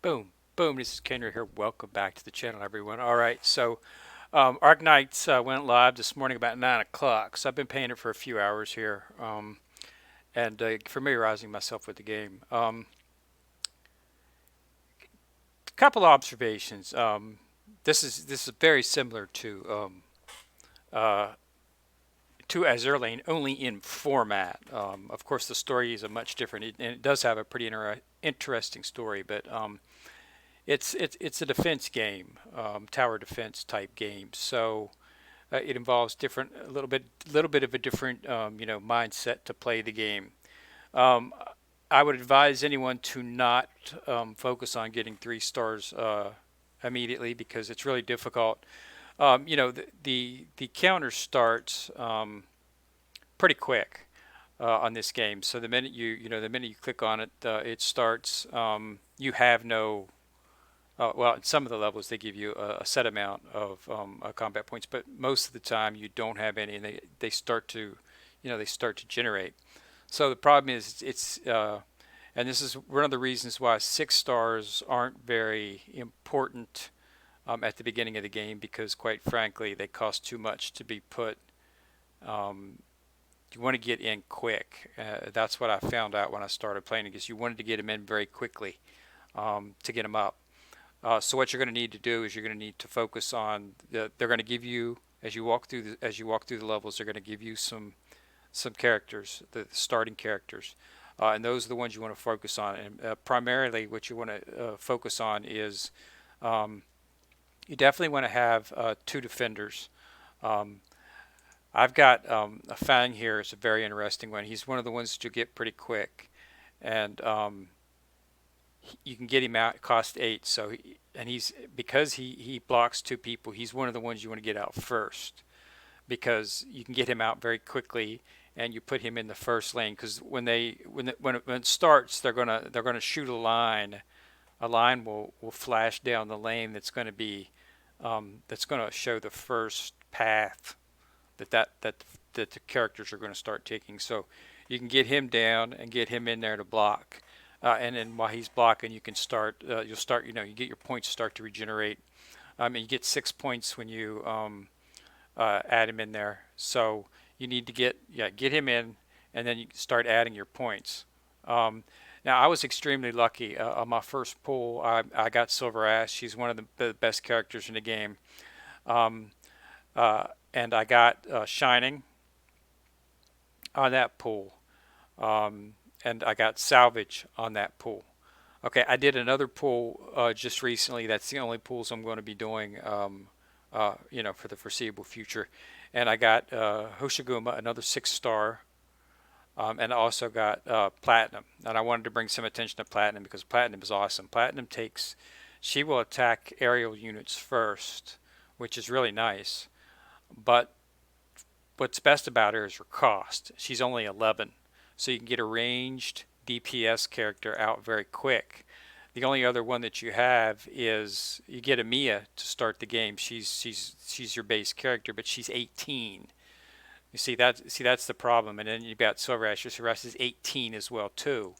Boom, boom. This is Kenry here. Welcome back to the channel, everyone. All right, so Arknights went live this morning about 9 o'clock. So I've been playing it for a few hours here and familiarizing myself with the game. Couple observations. This is very similar uh, to Azure Lane, only in format. Of course, the story is a much different, and it does have a pretty interesting story, but it's a defense game, tower defense type game. So it involves a little bit of a different mindset to play the game. Um, I would advise anyone to not focus on getting 3 stars immediately because it's really difficult. The counter starts pretty quick on this game. So the minute you click on it, it starts. You have no well, in some of the levels they give you a set amount of combat points, but most of the time you don't have any, and they start to generate. So the problem is and this is one of the reasons why 6 stars aren't very important at the beginning of the game because, quite frankly, they cost too much to be put. Um, you want to get in quick. That's what I found out when I started playing it, because you wanted to get them in very quickly to get them up. So what you're going to need to do is you're going to need to focus on they're going to give you as you walk through the levels, they're going to give you some characters, the starting characters, and those are the ones you want to focus on. And primarily, what you want to focus on is um, you definitely want to have 2 defenders. Um, I've got a Fang here. It's a very interesting one. He's one of the ones that you get pretty quick, and you can get him out. It costs 8. And he's because he blocks 2 people. He's one of the ones you want to get out first because you can get him out very quickly, and you put him in the first lane because when it starts, they're gonna shoot a line. A line will flash down the lane that's going to show the first path that the characters are going to start taking. So you can get him down and get him in there to block. And then while he's blocking, you can start. You'll start. You get your points start to regenerate. And you get 6 points when you add him in there. So you need to get him in, and then you start adding your points. Um, Now I was extremely lucky. On my first pull, I got Silver Ash. She's one of the best characters in the game. Um, and I got Shining on that pull, and I got Salvage on that pull. Okay, I did another pull just recently. That's the only pulls I'm going to be doing, for the foreseeable future. And I got Hoshiguma, another 6 star, and I also got Platinum. And I wanted to bring some attention to Platinum because Platinum is awesome. She will attack aerial units first, which is really nice. But what's best about her is her cost. She's only 11, so you can get a ranged DPS character out very quick. The only other one that you have is you get a Mia to start the game. She's your base character, but she's 18. You see that's the problem. And then you've got Silver Ash. Silver Ash is 18 as well too.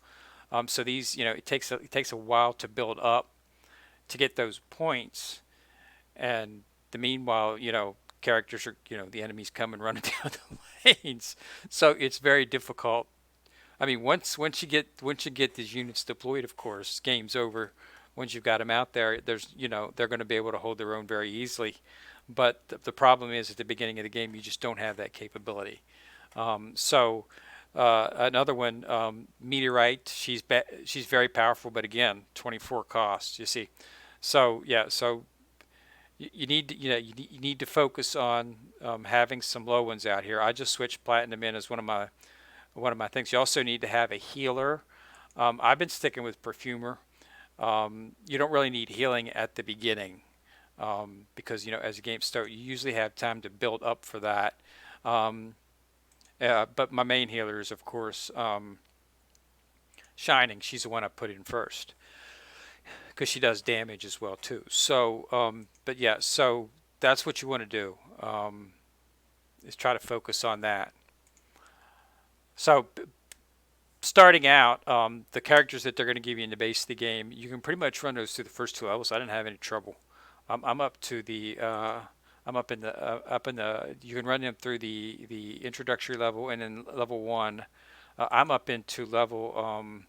So these, it takes a while to build up to get those points, and the meanwhile, characters are, the enemies come and running down the lanes, so it's very difficult. I mean, once you get these units deployed, of course, game's over. Once you've got them out there, they're going to be able to hold their own very easily. But the problem is at the beginning of the game, you just don't have that capability. Another one, Meteorite, she's very powerful, but again, 24 costs. You see, so yeah, so you need to, you need to focus on having some low ones out here. I just switched Platinum in as one of my things. You also need to have a healer. I've been sticking with Perfumer. You don't really need healing at the beginning because as the game starts, you usually have time to build up for that. Um, but my main healer is, of course, Shining. She's the one I put in first because she does damage as well too. So, but yeah, so that's what you want to do, is try to focus on that. So starting out, the characters that they're going to give you in the base of the game, you can pretty much run those through the first two levels. I didn't have any trouble. I'm up to the I'm up in the you can run them through the introductory level and then level one. I'm up into level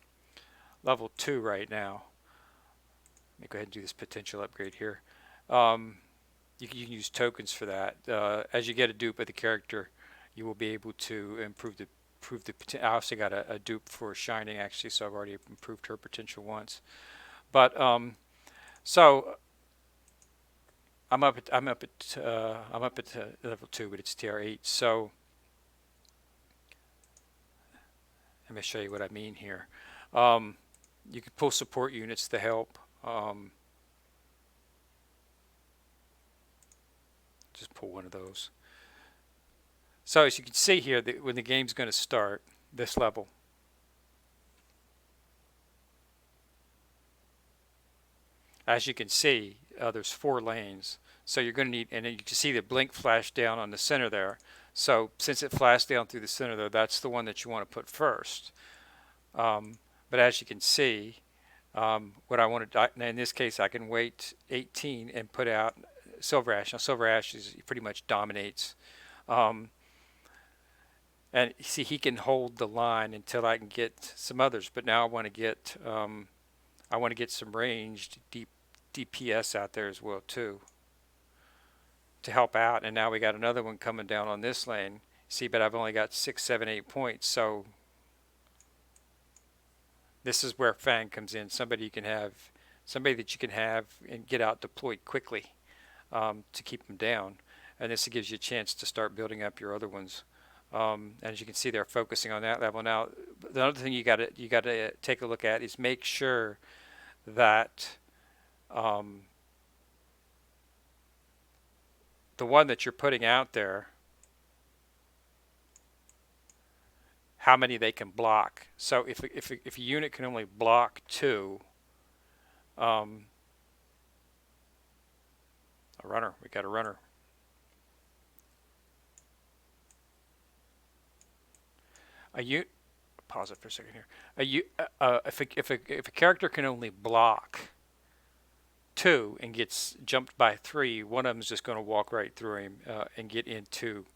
two right now. Let me go ahead and do this potential upgrade here. Um, you can use tokens for that. As you get a dupe of the character, you will be able to improve the. I also got a dupe for Shining actually, so I've already improved her potential once. But so I'm up at level two, but it's TR8. So let me show you what I mean here. Um, you can pull support units to help. Just pull one of those. So as you can see here, when the game's going to start, this level, as you can see, there's 4 lanes. So you're going to need, and you can see the blink flash down on the center there. So since it flashed down through the center there, that's the one that you want to put first. But as you can see, what I want to, in this case, I can wait 18 and put out Silver Ash. Now Silver Ash pretty much dominates. Um, and see, he can hold the line until I can get some others. But now I want to get some ranged DPS out there as well too to help out. And now we got another one coming down on this lane. See, but I've only got 6, 7, 8 points. So this is where Fang comes in. Somebody that you can have and get out deployed quickly to keep them down. And this gives you a chance to start building up your other ones. As you can see, they're focusing on that level. Now, the other thing you got to take a look at is make sure that the one that you're putting out there, how many they can block. So if a unit can only block 2, a runner, we got a runner. Pause it for a second here. If a character can only block 2 and gets jumped by 3, one of them is just going to walk right through him and get into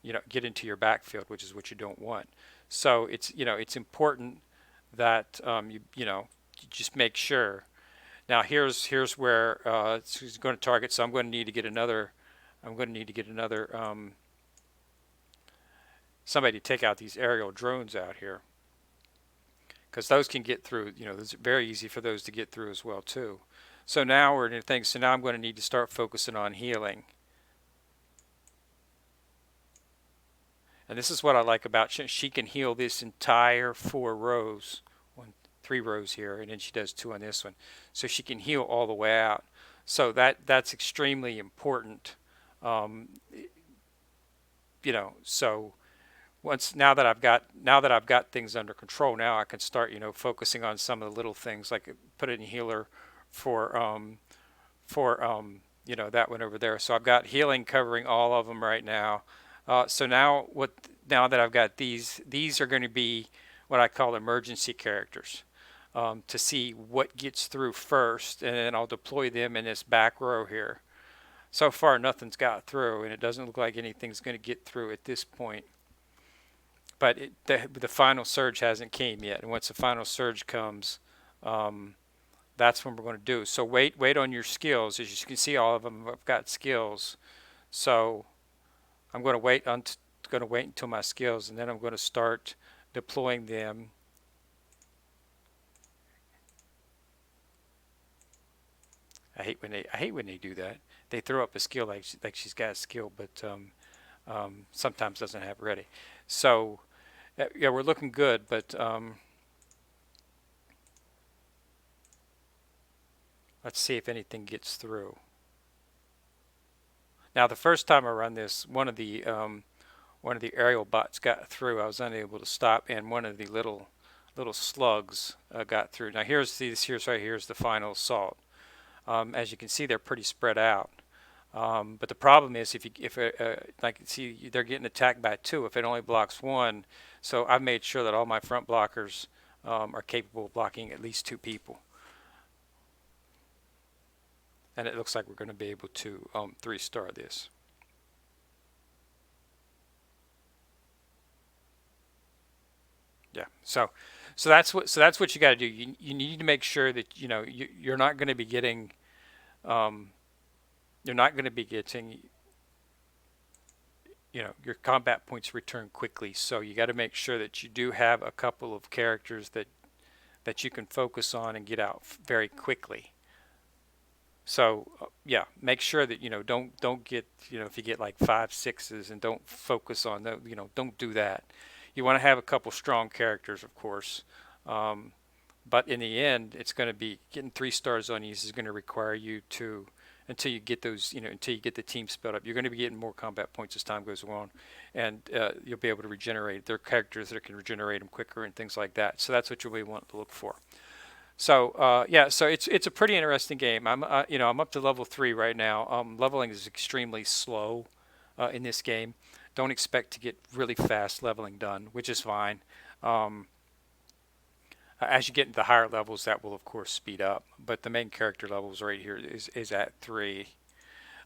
your backfield, which is what you don't want. So it's important that you just make sure. Now here's where it's going to target. So I'm going to need to get another. Somebody to take out these aerial drones out here, because those can get through. It's very easy for those to get through as well too. So now we're in things. So now I'm going to need to start focusing on healing. And this is what I like about she can heal this entire 4 rows, 3 rows here, and then she does 2 on this one. So she can heal all the way out. So that's extremely important. So now that I've got things under control, now I can start focusing on some of the little things, like put in healer for that one over there. So I've got healing covering all of them right now. So now that I've got these are going to be what I call emergency characters, to see what gets through first, and then I'll deploy them in this back row here. So far nothing's got through, and it doesn't look like anything's going to get through at this point. But the final surge hasn't came yet, and once the final surge comes, that's when we're going to do. So wait on your skills. As you can see, all of them have got skills. So I'm going to wait until my skills, and then I'm going to start deploying them. I hate when they do that. They throw up a skill like she's got a skill, but sometimes doesn't have it ready. So yeah, we're looking good, but let's see if anything gets through. Now, the first time I run this, one of the aerial bots got through. I was unable to stop, and one of the little slugs got through. Now here's the final assault. As you can see, they're pretty spread out. But the problem is, if like see, they're getting attacked by 2. If it only blocks 1, So I've made sure that all my front blockers are capable of blocking at least 2 people. And it looks like we're going to be able to 3-star this. Yeah. So that's what you got to do. You need to make sure that you're not going to be getting um, you're not going to be getting your combat points returned quickly. So you got to make sure that you do have a couple of characters that you can focus on and get out very quickly. So yeah, make sure that don't get if you get like 5 6s and don't focus on that. Don't do that. You want to have a couple strong characters, of course. Um, but in the end, it's going to be getting 3 stars on these is going to require you to until you get those until you get the team spelled up. You're going to be getting more combat points as time goes on, and you'll be able to regenerate. There are characters that can regenerate them quicker and things like that. So that's what you'll really want to look for. So yeah, so it's a pretty interesting game. I'm up to level 3 right now. Leveling is extremely slow in this game. Don't expect to get really fast leveling done, which is fine. Um, as you get into the higher levels, that will of course speed up. But the main character levels right here is at 3.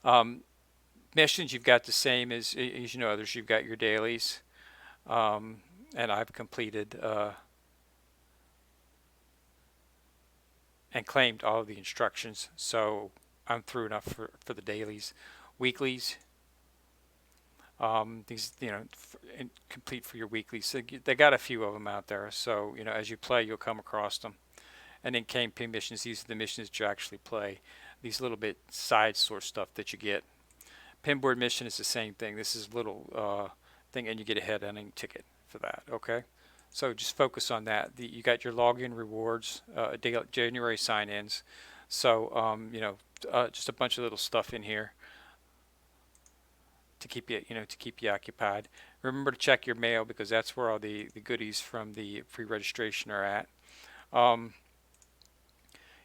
Um, Missions you've got the same as others. You've got your dailies, um, and I've completed. And claimed all of the instructions. So I'm through enough for the dailies. Weeklies, these, complete for your weeklies. So they got a few of them out there. So, as you play, you'll come across them. And then campaign missions, these are the missions that you actually play. These little bit side source stuff that you get. Pinboard mission is the same thing. This is a little thing, and you get a headhunting ticket for that. Okay, so just focus on that. You got your login rewards, January sign-ins. So just a bunch of little stuff in here to keep you occupied. Remember to check your mail because that's where all the goodies from the free registration are at. Um,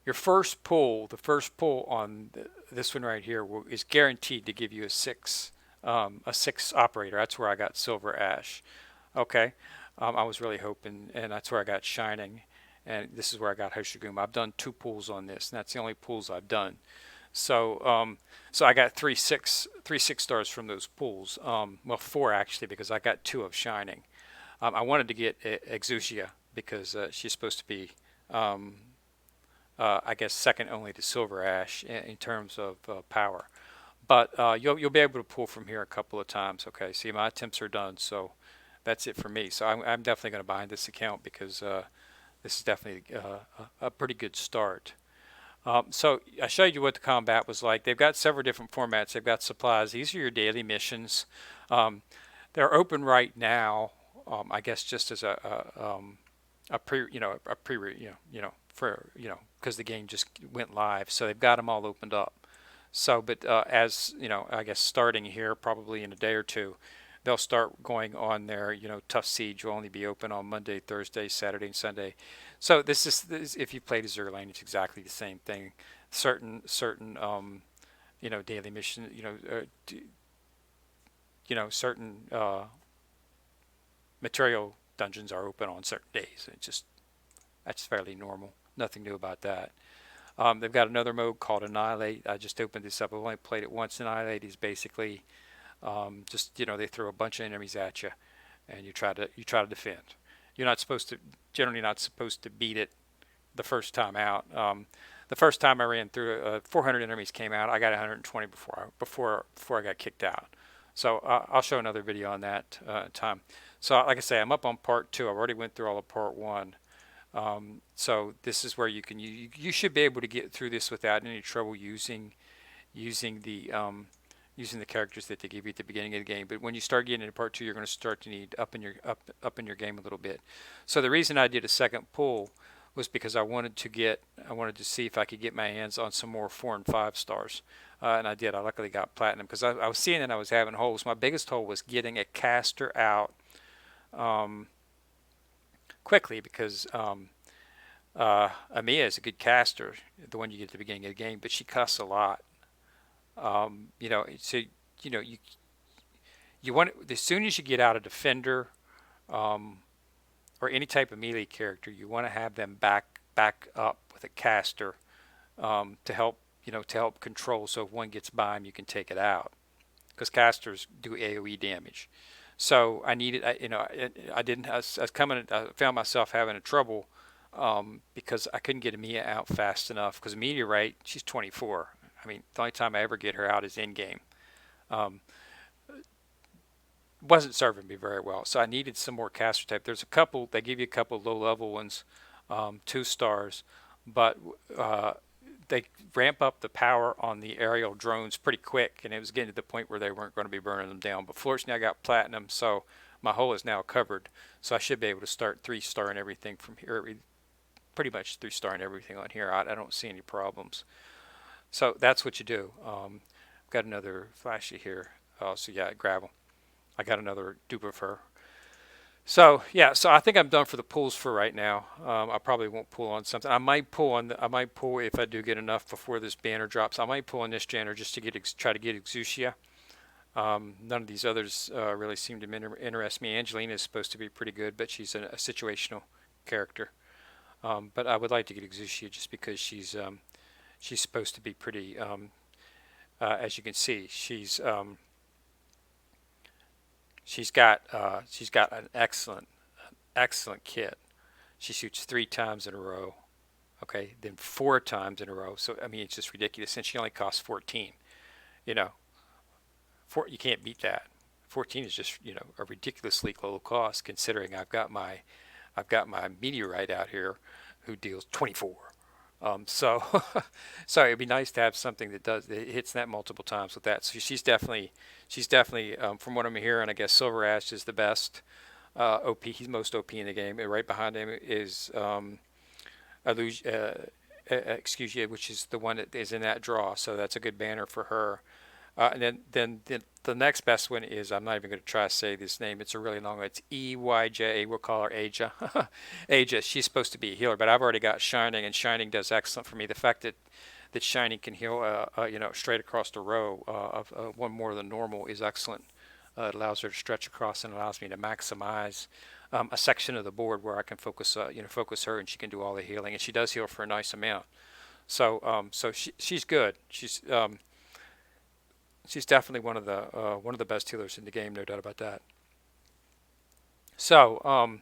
your the first pull on this one right here is guaranteed to give you a 6 operator. That's where I got Silver Ash. Okay, I was really hoping, and that's where I got Shining, and this is where I got Hoshiguma. I've done 2 pulls on this, and that's the only pulls I've done. So I got three 6 stars from those pulls. Well, 4 actually, because I got 2 of Shining. I wanted to get Exusia because she's supposed to be um, I guess second only to Silver Ash in terms of power. But you'll be able to pull from here a couple of times. Okay, see my attempts are done, so that's it for me. So I'm definitely going to buy this account because this is definitely a pretty good start. So I showed you what the combat was like. They've got several different formats. They've got supplies. These are your daily missions. Um, they're open right now. I guess just as a pre a pre for because the game just went live, so they've got them all opened up. So, but as I guess starting here probably in a day or two, they'll start going on their tough siege will only be open on Monday, Thursday, Saturday, and Sunday. So this if you played Azure Lane, it's exactly the same thing. Certain daily mission certain material dungeons are open on certain days. That's fairly normal. Nothing new about that. They've got another mode called Annihilate. I just opened this up. I've only played it once. Annihilate is basically just they throw a bunch of enemies at you, and you try to defend. You're not supposed to generally not supposed to beat it the first time out. The first time I ran through 400 enemies came out. I got 120 before I got kicked out. So I'll show another video on that time. So like I say, I'm up on part 2. I've already went through all of part 1. So this is where you should be able to get through this without any trouble using the characters that they give you at the beginning of the game. But when you start getting into part 2, you're going to start to need up in your game a little bit. So the reason I did a second pull was because I wanted to see if I could get my hands on some more 4 and 5 stars, and I did. I luckily got platinum because I was seeing that I was having holes. My biggest hole was getting a caster out um, quickly because Amia is a good caster, the one you get at the beginning of the game, but she custs a lot. So you want as soon as you get out a defender, or any type of melee character, you want to have them back up with a caster, to help, to help control. So if one gets by him, you can take it out, because casters do AOE damage. So I needed, I didn't. I was coming. I found myself having a trouble, because I couldn't get Mia out fast enough. Because Meteorite, she's 24. I mean, the only time I ever get her out is in game. Um, wasn't serving me very well, so I needed some more caster type. There's a couple. They give you a couple low level ones, 2 stars, but they ramp up the power on the aerial drones pretty quick, and it was getting to the point where they weren't going to be burning them down. But fortunately, I got platinum, so my hole is now covered. So I should be able to start 3-star and everything from here. Pretty much 3-star and everything on here. I don't see any problems. So that's what you do. Got another flashy here. So yeah, gravel. I got another dupe of her. So yeah, so I think I'm done for the pulls for right now. I probably won't pull on something. I might pull on. I might pull if I do get enough before this banner drops. I might pull on this banner just to try to get Exucia. None of these others really seem to interest me. Angelina is supposed to be pretty good, but she's a situational character. But I would like to get Exucia just because she's supposed to be pretty. As you can see, she's got an excellent kit. She shoots 3 times in a row, okay, then 4 times in a row. So I mean, it's just ridiculous. And she only costs 14. You know, you can't beat that. 14 is just a ridiculously low cost considering I've got my meteorite out here who deals 24. So so it'd be nice to have something that hits that multiple times with that. So she's definitely from what I'm hearing, I guess Silver Ash is the best OP. He's most OP in the game. And right behind him is excuse me, which is the one that is in that draw. So that's a good banner for her. And then the next best one is, I'm not even going to try to say this name. It's a really long one. It's EYJ. We'll call her Aja. Aja. She's supposed to be a healer, but I've already got Shining, and Shining does excellent for me. The fact that Shining can heal, straight across the row of one more than normal is excellent. It allows her to stretch across and allows me to maximize a section of the board where I can focus her, and she can do all the healing, and she does heal for a nice amount. So she's good. She's definitely one of the best healers in the game, no doubt about that. So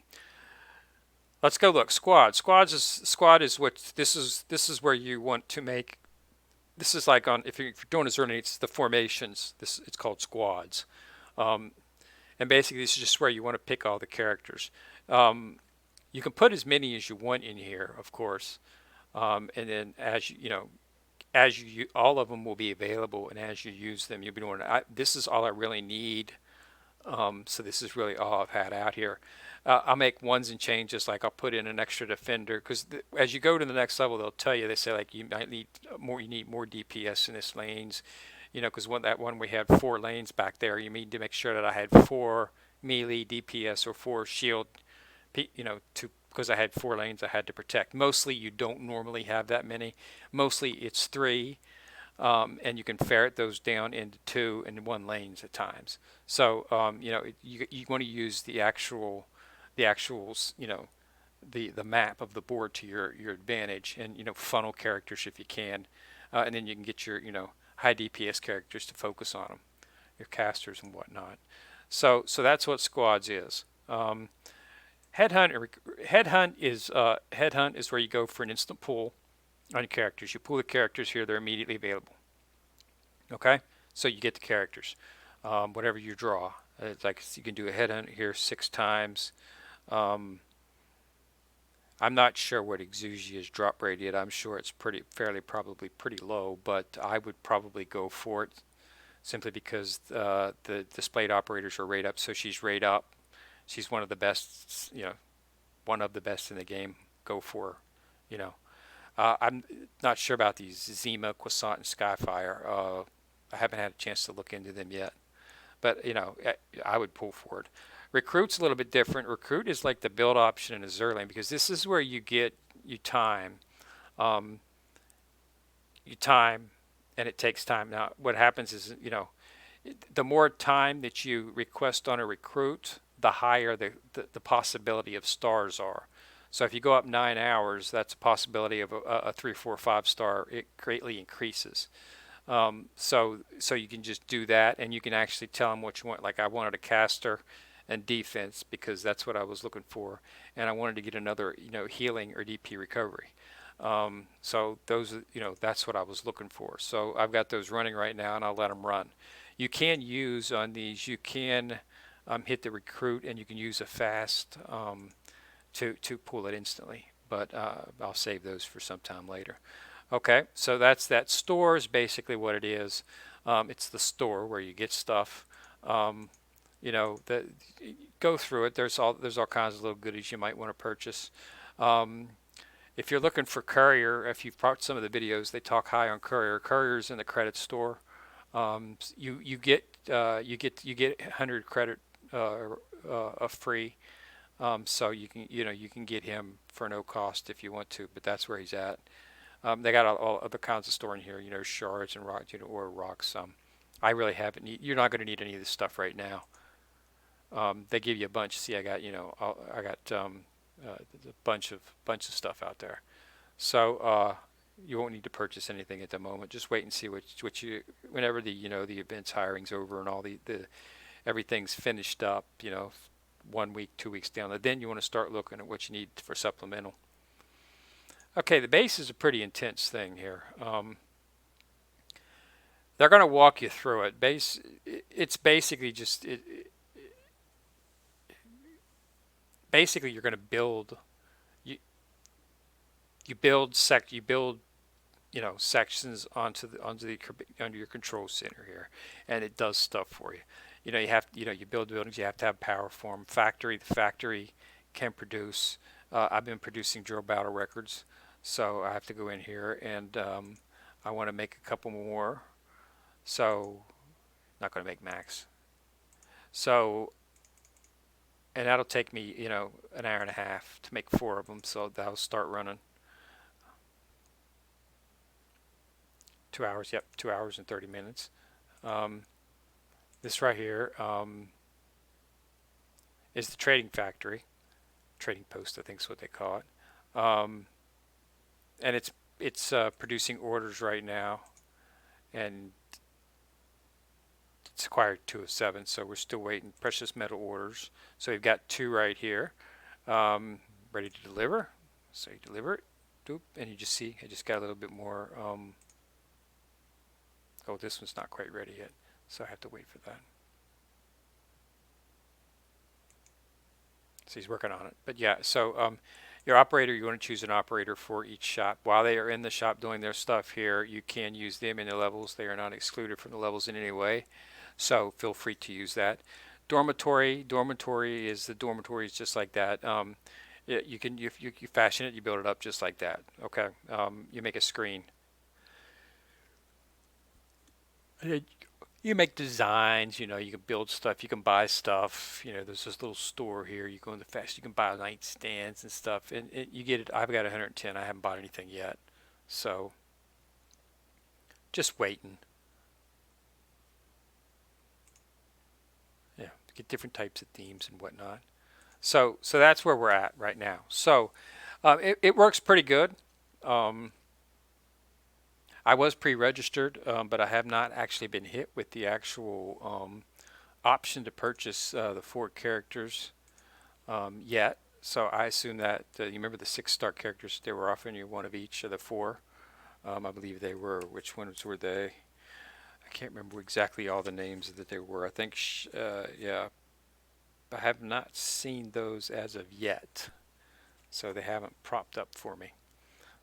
let's go look. Squad is what this is where you want to make. This is like if you're doing Arknights, the formations. It's called squads, and basically this is just where you want to pick all the characters. You can put as many as you want in here, of course, and then all of them will be available, and as you use them, you'll be doing. This is all I really need. So this is really all I've had out here. I'll make ones and changes, like I'll put in an extra defender, because as you go to the next level, they'll tell you. They say like you might need more. You need more DPS in this lanes, because that one we had 4 lanes back there. You need to make sure that I had 4 melee DPS or 4 shield, because I had 4 lanes I had to protect. Mostly you don't normally have that many. Mostly it's 3, and you can ferret those down into 2 and 1 lanes at times. So you want to use the actual the map of the board to your advantage, and funnel characters if you can, and then you can get your high DPS characters to focus on them, your casters and whatnot. So that's what squads is. Headhunt is where you go for an instant pull on your characters. You pull the characters here; they're immediately available. Okay, so you get the characters, whatever you draw. It's like you can do a headhunt here 6 times. I'm not sure what Exusia's drop rate is. I'm sure it's probably pretty low, but I would probably go for it simply because the displayed operators are rate up. So she's rate up. She's one of the best, one of the best in the game. Go for her, I'm not sure about these Zima, Croissant, and Skyfire. I haven't had a chance to look into them yet, but I would pull for it. Recruit's a little bit different. Recruit is like the build option in a Zerling, because this is where you time, and it takes time. Now, what happens is, the more time that you request on a recruit, the higher the possibility of stars are. So if you go up 9 hours, that's a possibility of a 3, 4, 5 star. It greatly increases. So you can just do that, and you can actually tell them what you want. Like I wanted a caster and defense because that's what I was looking for, and I wanted to get another, healing or DP recovery. So those, that's what I was looking for. So I've got those running right now, and I'll let them run. You can use on these. You can hit the recruit, and you can use a fast to pull it instantly. But I'll save those for some time later. Okay, so that's that. Store is basically what it is. It's the store where you get stuff. Um, that go through it. There's all kinds of little goodies you might want to purchase. Um, if you're looking for courier, if you've watched some of the videos, they talk high on courier. Courier's in the credit store. You get 100 credit free. So you can get him for no cost if you want to, but that's where he's at. They got all other kinds of store in here, shards and rocks, or rocks. I really haven't. You're not going to need any of this stuff right now. They give you a bunch. See, a bunch of stuff out there. So you won't need to purchase anything at the moment. Just wait and see what you whenever the events hiring's over and all the everything's finished up. 1 week, 2 weeks down. Then you want to start looking at what you need for supplemental. Okay, the base is a pretty intense thing here. They're going to walk you through it. It's basically just basically you're going to build you build sections onto your control center here, and it does stuff for you. You build buildings. You have to have power for them. The factory can produce. I've been producing drill battle records, so I have to go in here and I want to make a couple more. So not going to make max. So and that'll take me an hour and a half to make 4 of them. So that'll start running. 2 hours. Yep, 2 hours and 30 minutes. This right here is the trading factory, trading post, I think is what they call it, and it's producing orders right now, and it's acquired 2 of 7, so we're still waiting. Precious metal orders. So we've got 2 right here, ready to deliver. So you deliver it, doop, and you just see I just got a little bit more. Oh, this one's not quite ready yet, so I have to wait for that. So he's working on it. But yeah, so your operator, you want to choose an operator for each shop. While they are in the shop doing their stuff here, you can use them in the levels. They are not excluded from the levels in any way. So feel free to use that. Dormitory is the dormitory is just like that. You fashion it, you build it up just like that. Okay, you make a screen. You make designs, you can build stuff, you can buy stuff, there's this little store here, you go in the fast, you can buy nightstands and stuff, and you get it. I've got 110, I haven't bought anything yet, so just waiting. Yeah, get different types of themes and whatnot. So that's where we're at right now. So it works pretty good. I was pre-registered, but I have not actually been hit with the actual option to purchase the 4 characters yet. So I assume that you remember the 6-star characters, they were offering you 1 of each of the 4. I believe they were. Which ones were they? I can't remember exactly all the names that they were. I think, yeah, I have not seen those as of yet. So they haven't propped up for me.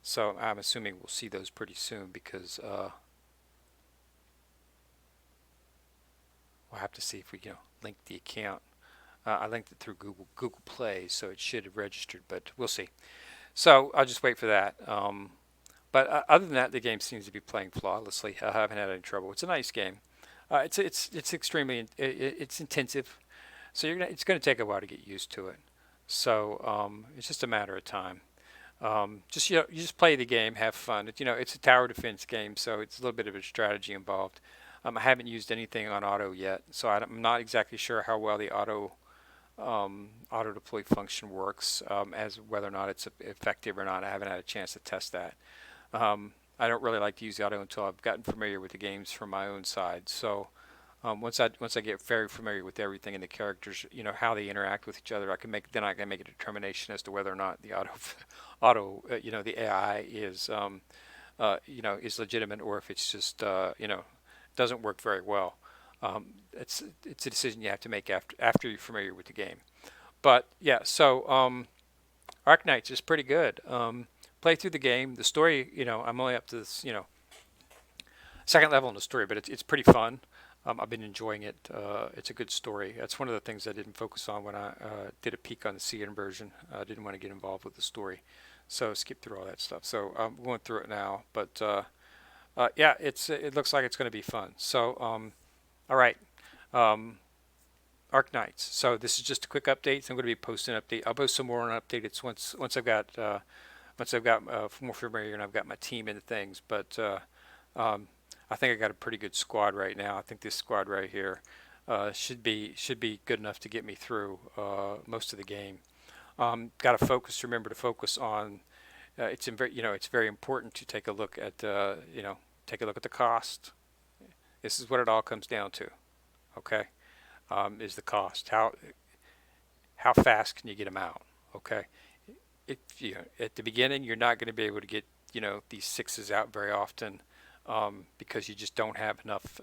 So I'm assuming we'll see those pretty soon because we'll have to see if we link the account. I linked it through Google Play, so it should have registered, but we'll see. So I'll just wait for that. But other than that, the game seems to be playing flawlessly. I haven't had any trouble. It's a nice game. It's extremely it's intensive, so it's going to take a while to get used to it. So it's just a matter of time. You just play the game, have fun. It's a tower defense game, so it's a little bit of a strategy involved. I haven't used anything on auto yet, so I'm not exactly sure how well the auto auto deploy function works, as whether or not it's effective or not. I haven't had a chance to test that. I don't really like to use the auto until I've gotten familiar with the games from my own side. So once I get very familiar with everything and the characters, how they interact with each other, I can make a determination as to whether or not the the AI is legitimate, or if it's just doesn't work very well. It's a decision you have to make after you're familiar with the game. But yeah, so Arknights is pretty good. Play through the game. The story, I'm only up to this, second level in the story, but it's pretty fun. I've been enjoying it. It's a good story. That's one of the things I didn't focus on when I did a peek on the CN version. I didn't want to get involved with the story, so skip through all that stuff. So I'm going through it now, but yeah, it looks like it's going to be fun. So all right, um, Arknights. So this is just a quick update. So I'm going to be posting an update. I'll post some more on updates once I've got more familiar and I've got my team into things. But um, I think I got a pretty good squad right now. I think this squad right here should be good enough to get me through most of the game. Got to focus. Remember to focus on. It's very important to take a look at take a look at the cost. This is what it all comes down to. Okay, is the cost. How fast can you get them out? Okay, if at the beginning you're not going to be able to get these sixes out very often, because you just don't have enough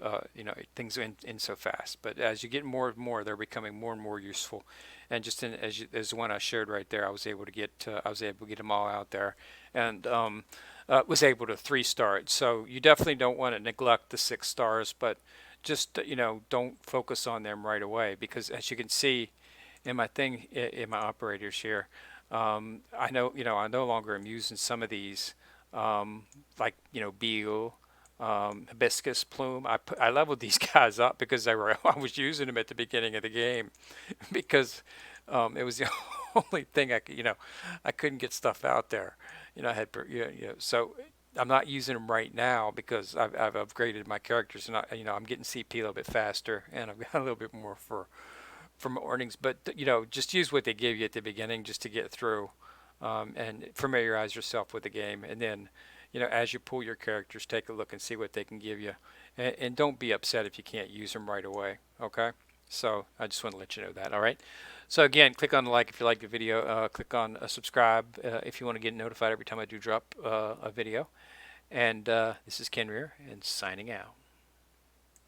things in so fast. But as you get more and more, they're becoming more and more useful. And just as the one I showed right there, I was able to get them all out there, and was able to 3-star it. So you definitely don't want to neglect the 6 stars, but just don't focus on them right away, because as you can see in my operators here, I I no longer am using some of these, like Beagle, hibiscus plume. I leveled these guys up because I was using them at the beginning of the game, because it was the only thing I couldn't get stuff out there. I had so I'm not using them right now because I've upgraded my characters, and I'm getting CP a little bit faster, and I've got a little bit more for my earnings. But just use what they give you at the beginning just to get through, and familiarize yourself with the game, and then as you pull your characters, take a look and see what they can give you, and don't be upset if you can't use them right away. Okay, so I just want to let you know that. All right, so again, click on the like if you like the video, click on subscribe if you want to get notified every time I do drop a video, and this is Ken Rear, and signing out.